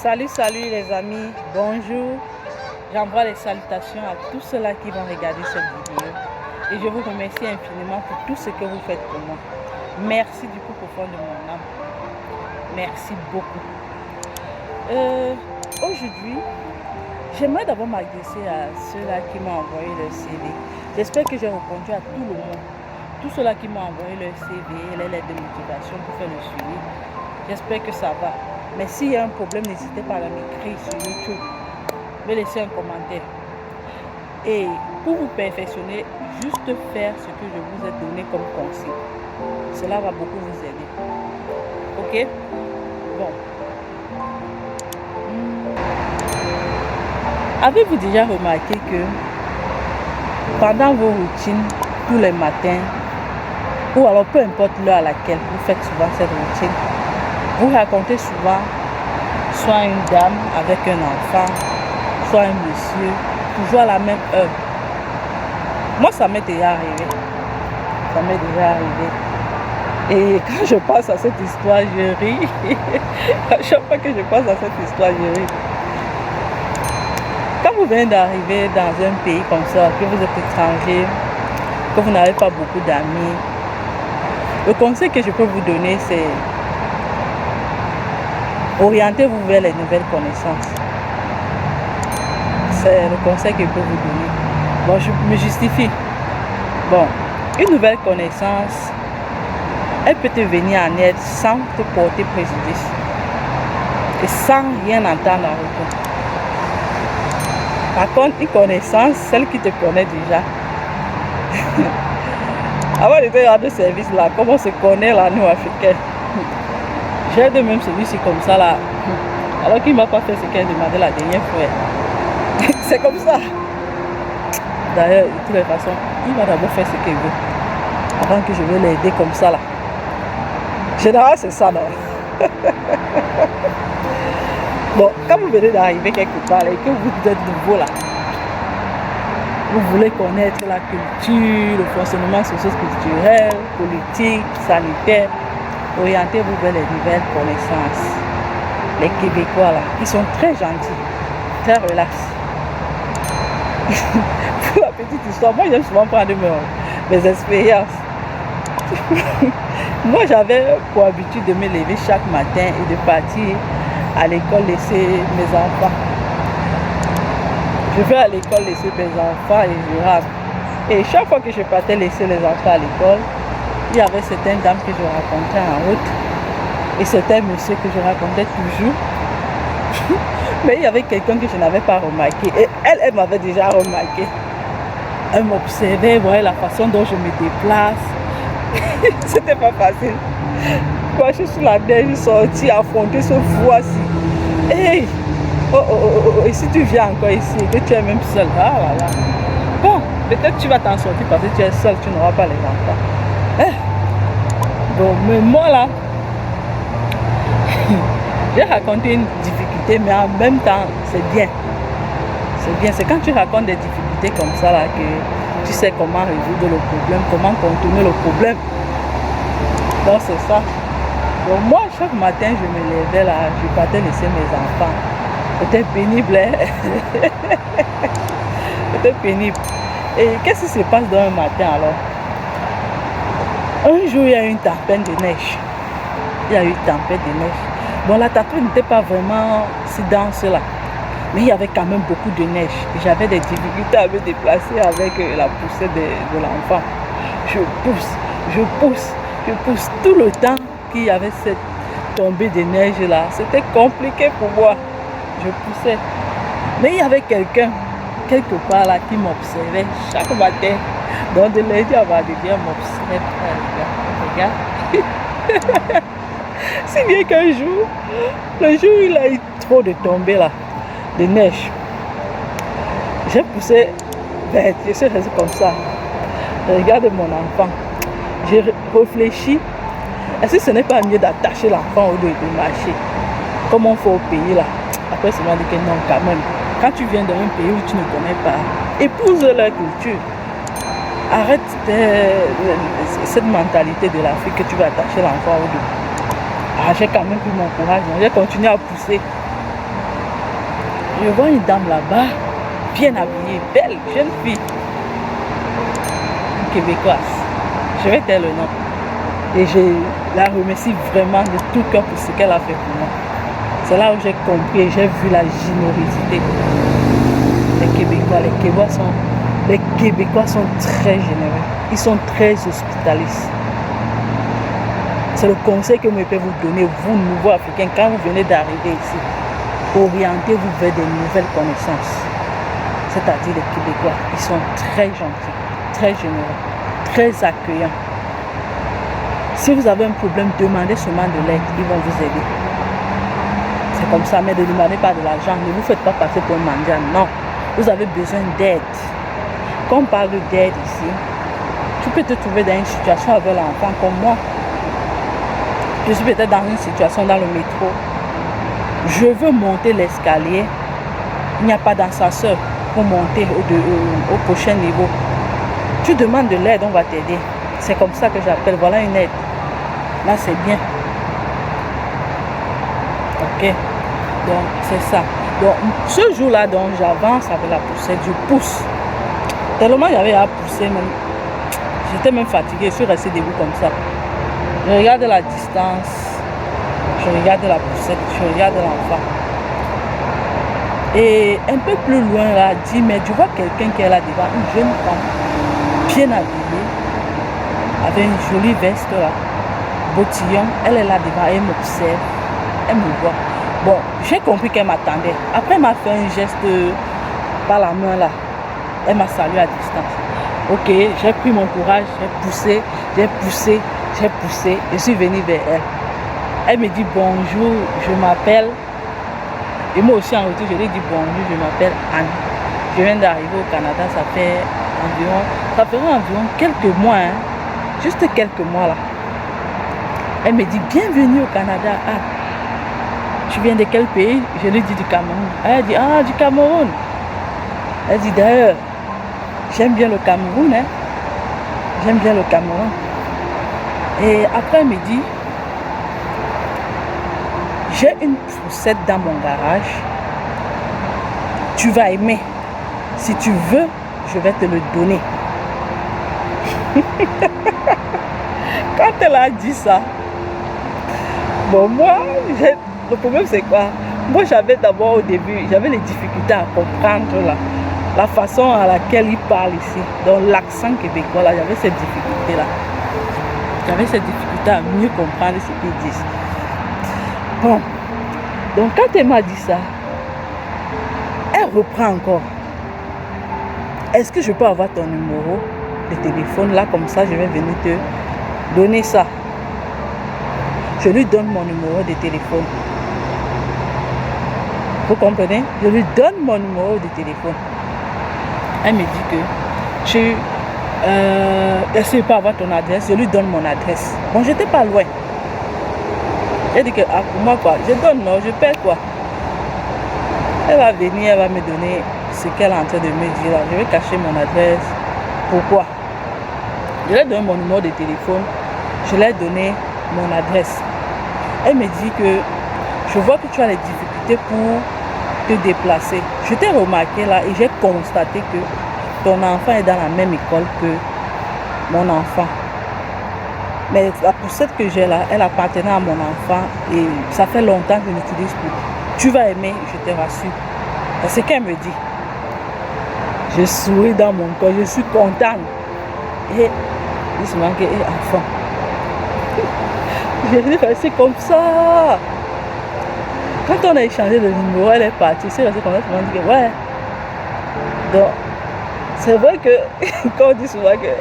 Salut les amis, bonjour. J'envoie les salutations à tous ceux-là qui vont regarder cette vidéo. Et je vous remercie infiniment pour tout ce que vous faites pour moi. Merci du plus profond de mon âme. Merci beaucoup. Aujourd'hui, j'aimerais d'abord m'adresser à ceux-là qui m'ont envoyé leur CV. J'espère que j'ai répondu à tout le monde. Tous ceux-là qui m'ont envoyé leur CV, les lettres de motivation pour faire le suivi. J'espère que ça va. Mais s'il y a un problème, n'hésitez pas à m'écrire sur YouTube. Me laisser un commentaire. Et pour vous perfectionner, juste faire ce que je vous ai donné comme conseil. Cela va beaucoup vous aider. Ok? Bon. Avez-vous déjà remarqué que pendant vos routines, tous les matins, ou alors peu importe l'heure à laquelle vous faites souvent cette routine, vous racontez souvent soit une dame avec un enfant, soit un monsieur, toujours à la même heure. Moi, ça m'est déjà arrivé. Ça m'est déjà arrivé. Et quand je pense à cette histoire, je ris. À chaque fois que je pense à cette histoire, je ris. Quand vous venez d'arriver dans un pays comme ça, que vous êtes étranger, que vous n'avez pas beaucoup d'amis, le conseil que je peux vous donner, c'est orientez-vous vers les nouvelles connaissances. C'est le conseil que je peux vous donner. Bon, je me justifie. Bon, une nouvelle connaissance, elle peut te venir en aide sans te porter préjudice et sans rien entendre en retour. Par contre, une connaissance, celle qui te connaît déjà, avant de te rendre service là, comme on se connaît là, nous Africains, j'ai de même celui-ci comme ça là, alors qu'il ne m'a pas fait ce qu'elle demandait la dernière fois. C'est comme ça. D'ailleurs, de toutes les façons, il va d'abord faire ce qu'il veut, avant que je vais l'aider comme ça là. Généralement, c'est ça, non? Bon, quand vous venez d'arriver quelque part et que vous êtes nouveau là, vous voulez connaître la culture, le fonctionnement socio-culturel, politique, sanitaire, orientez-vous vers les nouvelles connaissances. Les Québécois là, ils sont très gentils, très relax. Pour la petite histoire, moi j'aime souvent prendre mes expériences. Moi j'avais pour habitude de me lever chaque matin et de partir à l'école laisser mes enfants. Je vais à l'école laisser mes enfants et je rentre. Et chaque fois que je partais laisser les enfants à l'école, il y avait certaines dames que je rencontrais en route et certains messieurs que je racontais toujours. Mais il y avait quelqu'un que je n'avais pas remarqué et elle m'avait déjà remarqué. Elle m'observait, voyait la façon dont je me déplace. C'était pas facile. Moi je suis la neige sortie, affronter ce froid-ci. Hey! Et si tu viens encore ici et que tu es même seul, ah là là. Bon, peut-être tu vas t'en sortir parce que tu es seul, tu n'auras pas les enfants. Bon, mais moi là, j'ai raconté une difficulté, mais en même temps, c'est bien. C'est bien, c'est quand tu racontes des difficultés comme ça là que tu sais comment résoudre le problème, comment contourner le problème. Donc c'est ça. Donc moi, chaque matin, je me levais là, je partais laisser mes enfants. C'était pénible, hein? C'était pénible. Et qu'est-ce qui se passe dans un matin alors? Un jour, il y a eu une tempête de neige. Il y a eu une tempête de neige. Bon, la tempête n'était pas vraiment si dense là. Mais il y avait quand même beaucoup de neige. J'avais des difficultés à me déplacer avec la poussée de l'enfant. Je pousse. Tout le temps qu'il y avait cette tombée de neige là, c'était compliqué pour moi. Je poussais. Mais il y avait quelqu'un, quelque part là, qui m'observait chaque matin. Donc de lundi à vendredi, elle m'observe. Regarde. Si bien qu'un jour, le jour où il a eu trop de tombées là, de neige, j'ai poussé, je suis resté comme ça. Je regarde mon enfant. J'ai réfléchi. Est-ce que ce n'est pas mieux d'attacher l'enfant au lieu de marcher comme on fait au pays là? Après, c'est moi dit que non, quand même. Quand tu viens d'un pays où tu ne connais pas, épouse leur culture. Arrête cette mentalité de l'Afrique que tu vas attacher l'enfant au dos. Ah, j'ai quand même pris mon courage, j'ai continué à pousser. Je vois une dame là-bas, bien habillée, belle, jeune fille, une québécoise. Je vais taire le nom. Et je la remercie vraiment de tout cœur pour ce qu'elle a fait pour moi. C'est là où j'ai compris et j'ai vu la générosité des Québécois. Les Québécois sont très généreux. Ils sont très hospitalistes. C'est le conseil que je peux vous donner, vous, nouveaux Africains, quand vous venez d'arriver ici. Orientez-vous vers des nouvelles connaissances. C'est-à-dire les Québécois. Ils sont très gentils, très généreux, très accueillants. Si vous avez un problème, demandez seulement de l'aide. Ils vont vous aider. C'est comme ça, mais ne demandez pas de l'argent. Ne vous faites pas passer pour un mendiant. Non. Vous avez besoin d'aide. Quand on parle d'aide ici, tu peux te trouver dans une situation avec l'enfant comme moi. Je suis peut-être dans une situation dans le métro. Je veux monter l'escalier. Il n'y a pas d'ascenseur pour monter au prochain niveau. Tu demandes de l'aide, on va t'aider. C'est comme ça que j'appelle. Voilà une aide. Là, c'est bien. Ok. Donc, c'est ça. Donc, ce jour-là, donc, j'avance avec la poussette. Je pousse. Tellement j'avais à pousser, même. J'étais même fatiguée. Je suis restée debout comme ça. Je regarde la distance. Je regarde la poussette. Je regarde l'enfant. Et un peu plus loin, là, 10 mètres, je vois quelqu'un qui est là devant. Une jeune femme, bien habillée, avec une jolie veste, là. Bottillon. Elle est là devant. Elle m'observe. Elle me voit. Bon, j'ai compris qu'elle m'attendait. Après, elle m'a fait un geste par la main, là. Elle m'a salué à distance. Ok, j'ai pris mon courage, j'ai poussé, j'ai poussé, j'ai poussé. Je suis venue vers elle. Elle me dit bonjour, je m'appelle. Et moi aussi en retour, je lui ai dit bonjour, je m'appelle Anne. Je viens d'arriver au Canada, ça fera environ quelques mois, hein, juste quelques mois là. Elle me dit bienvenue au Canada. Ah, tu viens de quel pays? Je lui dis du Cameroun. Elle dit ah, du Cameroun. Elle dit d'ailleurs, j'aime bien le Cameroun, hein. J'aime bien le Cameroun. Et après, elle me dit, j'ai une poussette dans mon garage. Tu vas aimer. Si tu veux, je vais te le donner. Quand elle a dit ça, bon, moi, le problème c'est quoi? Moi, j'avais d'abord au début, j'avais les difficultés à comprendre la façon à laquelle il parle ici. Donc l'accent québécois, là, j'avais cette difficulté-là. J'avais cette difficulté à mieux comprendre ce qu'ils disent. Bon, donc quand elle m'a dit ça, elle reprend encore. Est-ce que je peux avoir ton numéro de téléphone? Là, comme ça, je vais venir te donner ça. Je lui donne mon numéro de téléphone. Vous comprenez? Je lui donne mon numéro de téléphone. Elle me dit que est-ce que je peux avoir ton adresse? Je lui donne mon adresse. Bon, j'étais pas loin. Elle dit que ah, pour moi quoi, je donne, non, je perds quoi. Elle va venir, elle va me donner ce qu'elle est en train de me dire là. Je vais cacher mon adresse. Pourquoi? Je lui ai donné mon numéro de téléphone. Je lui ai donné mon adresse. Elle me dit que je vois que tu as les difficultés pour te déplacer. Je t'ai remarqué là et j'ai constaté que ton enfant est dans la même école que mon enfant. Mais la poussette que j'ai là, elle appartenait à mon enfant et ça fait longtemps que je l'utilise plus. Tu vas aimer, je te rassure. C'est ce qu'elle me dit. Je souris dans mon corps, je suis contente. Et il se manque un enfant. Je suis restée comme ça. Quand on a échangé le numéro, elle est partie. C'est resté comme ça, on dit que ouais. Donc, c'est vrai que, quand on dit souvent que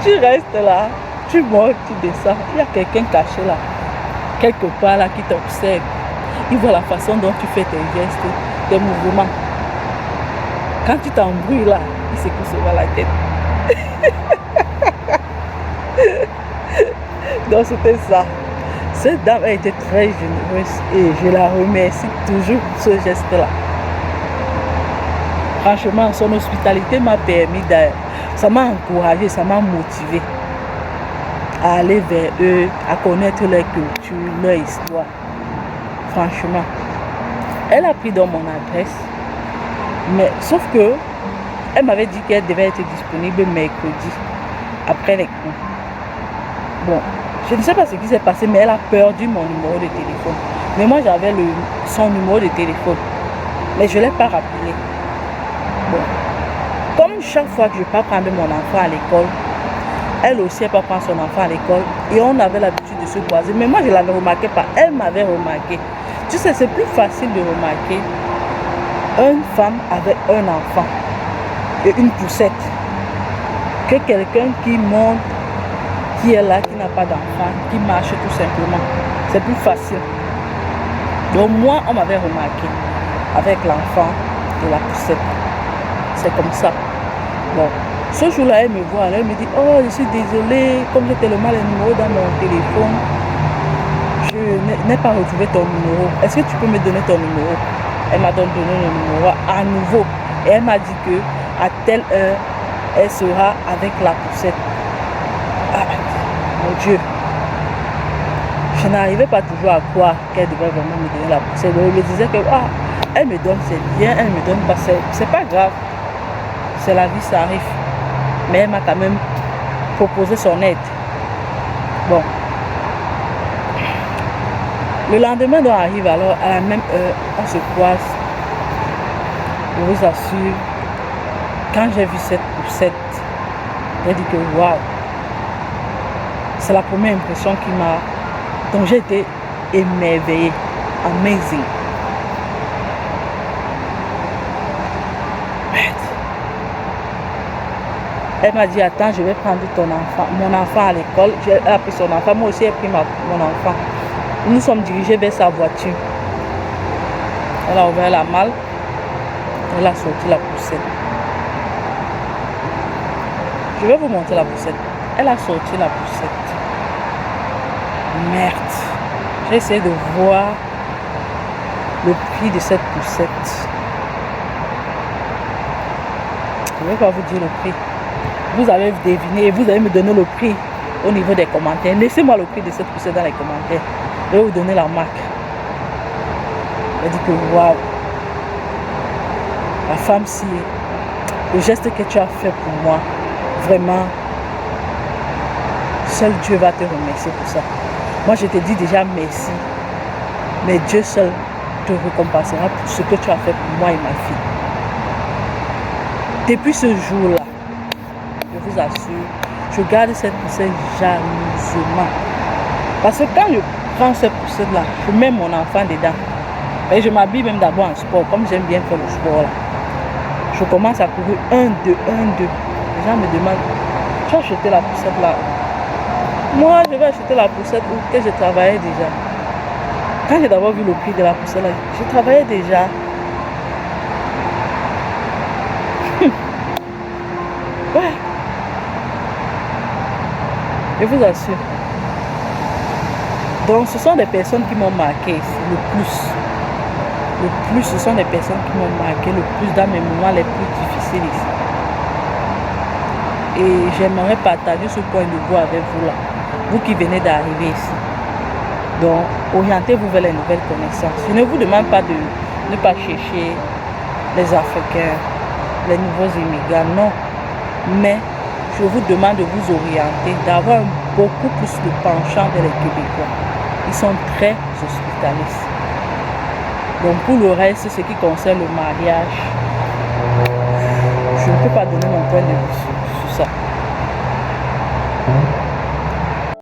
tu restes là, tu montes, tu descends. Il y a quelqu'un caché là, quelque part là, qui t'observe. Il voit la façon dont tu fais tes gestes, tes mouvements. Quand tu t'embrouilles là, il secoue souvent la tête. Donc c'était ça. Cette dame a été très généreuse et je la remercie toujours pour ce geste-là. Franchement, son hospitalité m'a permis ça m'a encouragé, ça m'a motivé à aller vers eux, à connaître leur culture, leur histoire. Franchement. Elle a pris dans mon adresse, mais sauf que elle m'avait dit qu'elle devait être disponible mercredi, après les cours. Bon, je ne sais pas ce qui s'est passé, mais elle a perdu mon numéro de téléphone. Mais moi, j'avais son numéro de téléphone. Mais je ne l'ai pas rappelé. Bon, comme chaque fois que je pars prendre mon enfant à l'école, elle aussi, elle part prendre son enfant à l'école. Et on avait l'habitude de se croiser. Mais moi, je ne l'avais remarqué pas. Elle m'avait remarqué. Tu sais, c'est plus facile de remarquer une femme avec un enfant et une poussette que quelqu'un qui monte, qui est là, qui n'a pas d'enfant, qui marche tout simplement. C'est plus facile. Donc moi, on m'avait remarqué avec l'enfant et la poussette. C'est comme ça. Bon, ce jour-là, elle me voit, elle me dit, oh, je suis désolée, comme j'ai tellement les numéros dans mon téléphone, je n'ai pas retrouvé ton numéro. Est-ce que tu peux me donner ton numéro? Elle m'a donc donné le numéro à nouveau. Et elle m'a dit que à telle heure, elle sera avec la poussette. Ah, mon Dieu. Je n'arrivais pas toujours à croire qu'elle devait vraiment me donner la poussette. Je me disais que elle me donne, c'est bien, elle me donne pas, c'est pas grave. C'est la vie, ça arrive. Mais elle m'a quand même proposé son aide. Bon. Le lendemain, on arrive alors à la même heure, on se croise. Je vous assure, quand j'ai vu cette poussette, j'ai dit que waouh, c'est la première impression qui m'a. Donc j'ai été émerveillée, amazing. Elle m'a dit attends, je vais prendre mon enfant à l'école. J'ai pris son enfant, moi aussi j'ai pris mon enfant. Nous sommes dirigés vers sa voiture. Elle a ouvert la malle. Elle a sorti la poussette. Je vais vous montrer la poussette. Elle a sorti la poussette. Merde. J'ai essayé de voir le prix de cette poussette. Je ne vais pas vous dire le prix. Vous allez deviner et vous allez me donner le prix au niveau des commentaires. Laissez-moi le prix de cette poussette dans les commentaires. Je vais vous donner la marque. Elle dit que waouh, la femme, si le geste que tu as fait pour moi, vraiment, seul Dieu va te remercier pour ça. Moi, je te dis déjà merci, mais Dieu seul te récompensera pour ce que tu as fait pour moi et ma fille. Depuis ce jour-là, je vous assure, je garde cette poussette jalousement. Parce que quand je prends cette poussette-là, je mets mon enfant dedans. Et je m'habille même d'abord en sport, comme j'aime bien faire le sport là. Je commence à courir 1, 2, 1, 2. Les gens me demandent, tu as acheté la poussette là? Moi, je vais acheter la poussette où que je travaillais déjà. Quand j'ai d'abord vu le prix de la poussette là, je travaillais déjà. Ouais. Je vous assure. Donc, ce sont des personnes qui m'ont marqué ici, le plus. Le plus, ce sont des personnes qui m'ont marqué le plus dans mes moments les plus difficiles ici. Et j'aimerais partager ce point de vue avec vous là. Vous qui venez d'arriver ici. Donc, orientez-vous vers les nouvelles connaissances. Je ne vous demande pas de ne pas chercher les Africains, les nouveaux immigrants, non. Mais je vous demande de vous orienter, d'avoir beaucoup plus de penchant vers les Québécois. Ils sont très hospitalistes. Donc pour le reste, ce qui concerne le mariage, je ne peux pas donner mon point de vue.